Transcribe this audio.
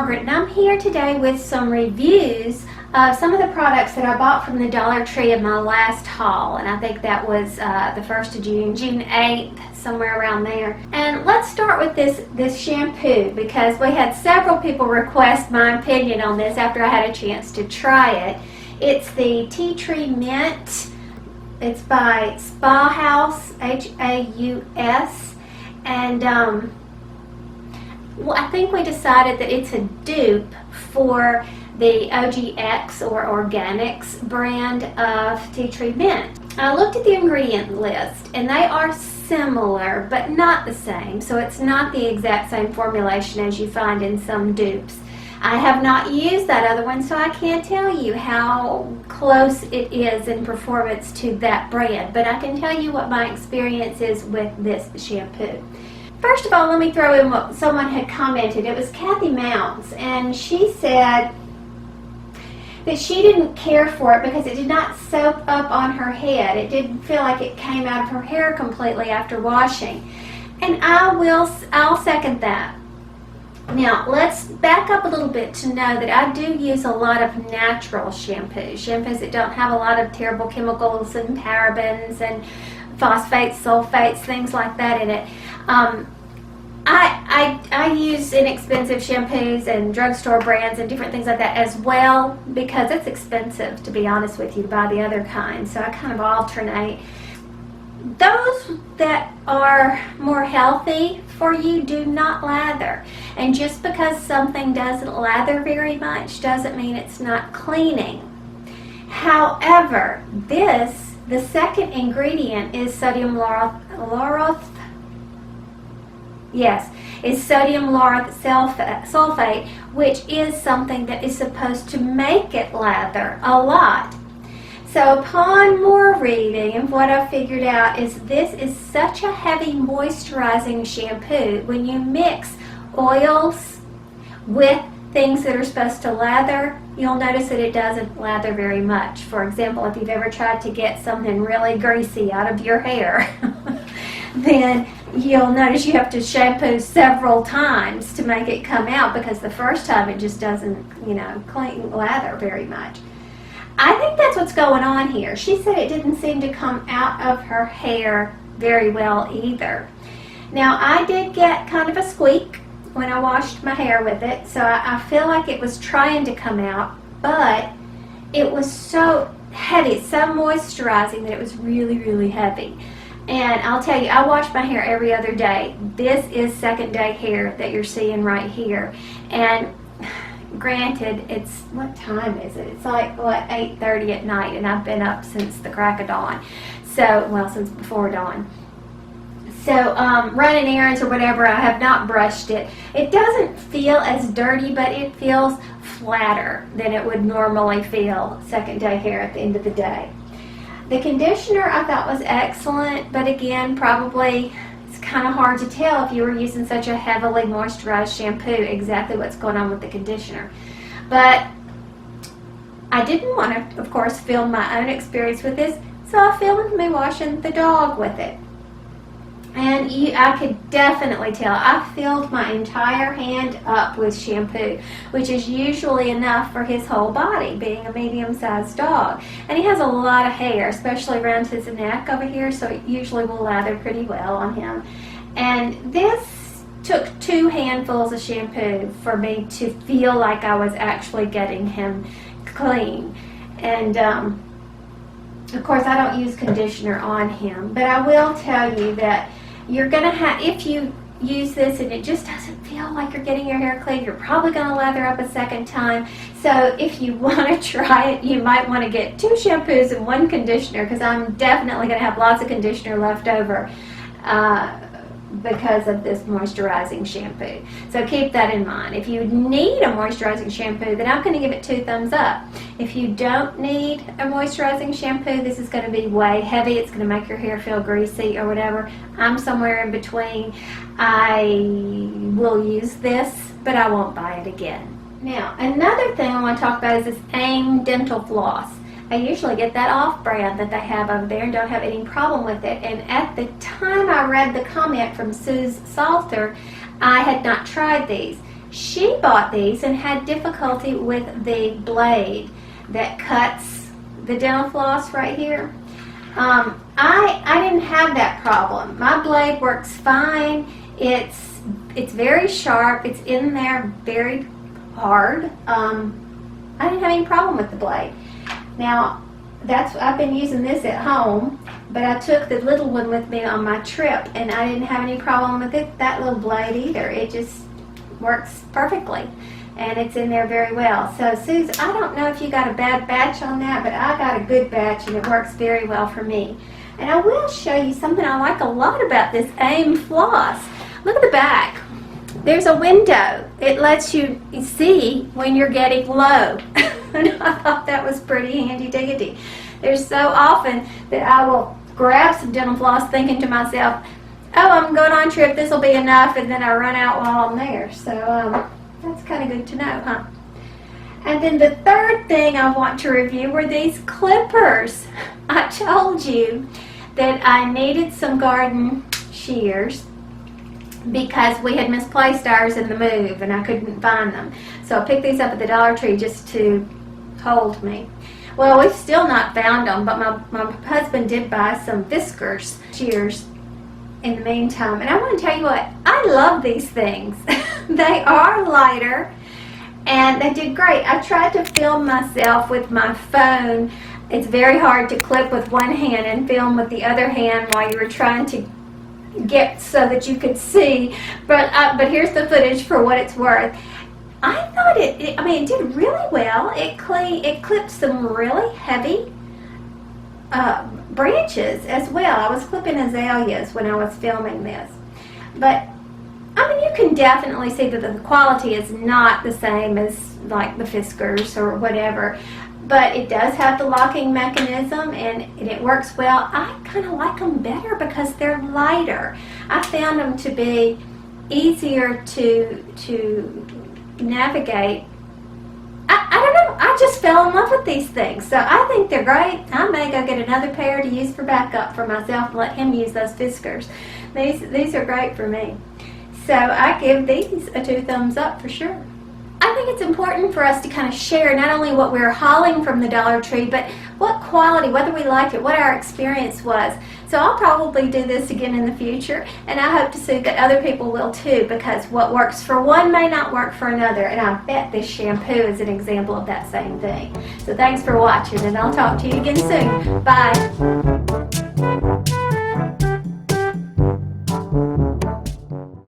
Margaret, and I'm here today with some reviews of some of the products that I bought from the Dollar Tree in my last haul, and I think that was the 1st of June, June 8th, somewhere around there. And let's start with this shampoo, because we had several people request my opinion on this after I had a chance to try it. It's the Tea Tree Mint. It's by Spa House, H-A-U-S, and well, I think we decided that it's a dupe for the OGX or Organics brand of Tea Tree Mint. I looked at the ingredient list and they are similar but not the same, so it's not the exact same formulation as you find in some dupes. I have not used that other one, so I can't tell you how close it is in performance to that brand, but I can tell you what my experience is with this shampoo. First of all, let me throw in what someone had commented. It was Kathy Mounts, and she said that she didn't care for it because it did not soak up on her head. It didn't feel like it came out of her hair completely after washing. And I'll second that. Now, let's back up a little bit to know that I do use a lot of natural shampoos that don't have a lot of terrible chemicals and parabens and phosphates, sulfates, things like that in it. I use inexpensive shampoos and drugstore brands and different things like that as well, because it's expensive, to be honest with you, to buy the other kind. So I kind of alternate. Those that are more healthy for you do not lather. And just because something doesn't lather very much doesn't mean it's not cleaning. However, the second ingredient is sodium lauryl sulfate, which is something that is supposed to make it lather a lot. So upon more reading, and what I figured out is this is such a heavy moisturizing shampoo. When you mix oils with things that are supposed to lather, you'll notice that it doesn't lather very much. For example, if you've ever tried to get something really greasy out of your hair, then you'll notice you have to shampoo several times to make it come out, because the first time it just doesn't, lather very much. I think that's what's going on here. She said it didn't seem to come out of her hair very well either. Now, I did get kind of a squeak when I washed my hair with it, so I feel like it was trying to come out, but it was so heavy, so moisturizing that it was really, really heavy. And I'll tell you, I wash my hair every other day. This is second day hair that you're seeing right here. And granted, it's, what time is it? It's like, 8:30 at night, and I've been up since the crack of dawn. So, well, since before dawn. So, running errands or whatever, I have not brushed it. It doesn't feel as dirty, but it feels flatter than it would normally feel second day hair at the end of the day. The conditioner I thought was excellent, but again, probably it's kind of hard to tell if you were using such a heavily moisturized shampoo exactly what's going on with the conditioner. But I didn't want to, of course, film my own experience with this, so I filmed me washing the dog with it. And I could definitely tell. I filled my entire hand up with shampoo, which is usually enough for his whole body, being a medium-sized dog. And he has a lot of hair, especially around his neck over here, so it usually will lather pretty well on him. And this took 2 handfuls of shampoo for me to feel like I was actually getting him clean. And of course, I don't use conditioner on him, but I will tell you that you're going to have, if you use this and it just doesn't feel like you're getting your hair clean, you're probably going to lather up a second time. So if you want to try it, you might want to get 2 shampoos and 1 conditioner, because I'm definitely going to have lots of conditioner left over because of this moisturizing shampoo. So keep that in mind. If you need a moisturizing shampoo, then I'm going to give it 2 thumbs up. If you don't need a moisturizing shampoo, this is going to be way heavy. It's going to make your hair feel greasy or whatever. I'm somewhere in between. I will use this, but I won't buy it again. Now, another thing I want to talk about is this AIM dental floss. I usually get that off-brand that they have over there and don't have any problem with it. And at the time I read the comment from Suze Salter, I had not tried these. She bought these and had difficulty with the blade that cuts the dental floss right here. I didn't have that problem. My blade works fine. It's very sharp. It's in there very hard. I didn't have any problem with the blade. Now, I've been using this at home, but I took the little one with me on my trip, and I didn't have any problem with that little blade either. It just works perfectly, and it's in there very well. So, Suze, I don't know if you got a bad batch on that, but I got a good batch, and it works very well for me. And I will show you something I like a lot about this AIM floss. Look at the back. There's a window. It lets you see when you're getting low. And I thought that was pretty handy-dandy. There's so often that I will grab some dental floss thinking to myself, oh, I'm going on a trip, this will be enough, and then I run out while I'm there. So that's kind of good to know, huh? And then the third thing I want to review were these clippers. I told you that I needed some garden shears because we had misplaced ours in the move and I couldn't find them. So I picked these up at the Dollar Tree just to hold me. Well, we've still not found them, but my husband did buy some Fiskars shears in the meantime. And I want to tell you what, I love these things. They are lighter and they did great. I tried to film myself with my phone. It's very hard to clip with one hand and film with the other hand while you were trying to get so that you could see, but here's the footage for what it's worth. I thought it did really well. It clipped some really heavy branches as well. I was clipping azaleas when I was filming this, but you can definitely see that the quality is not the same as like the Fiskars or whatever. But it does have the locking mechanism and it works well. I kind of like them better because they're lighter. I found them to be easier to navigate. I don't know. I just fell in love with these things. So I think they're great. I may go get another pair to use for backup for myself and let him use those Fiskars. These are great for me. So I give these a 2 thumbs up for sure. I think it's important for us to kind of share not only what we're hauling from the Dollar Tree, but what quality, whether we liked it, what our experience was. So I'll probably do this again in the future, and I hope to see that other people will too, because what works for one may not work for another, and I bet this shampoo is an example of that same thing. So thanks for watching, and I'll talk to you again soon. Bye.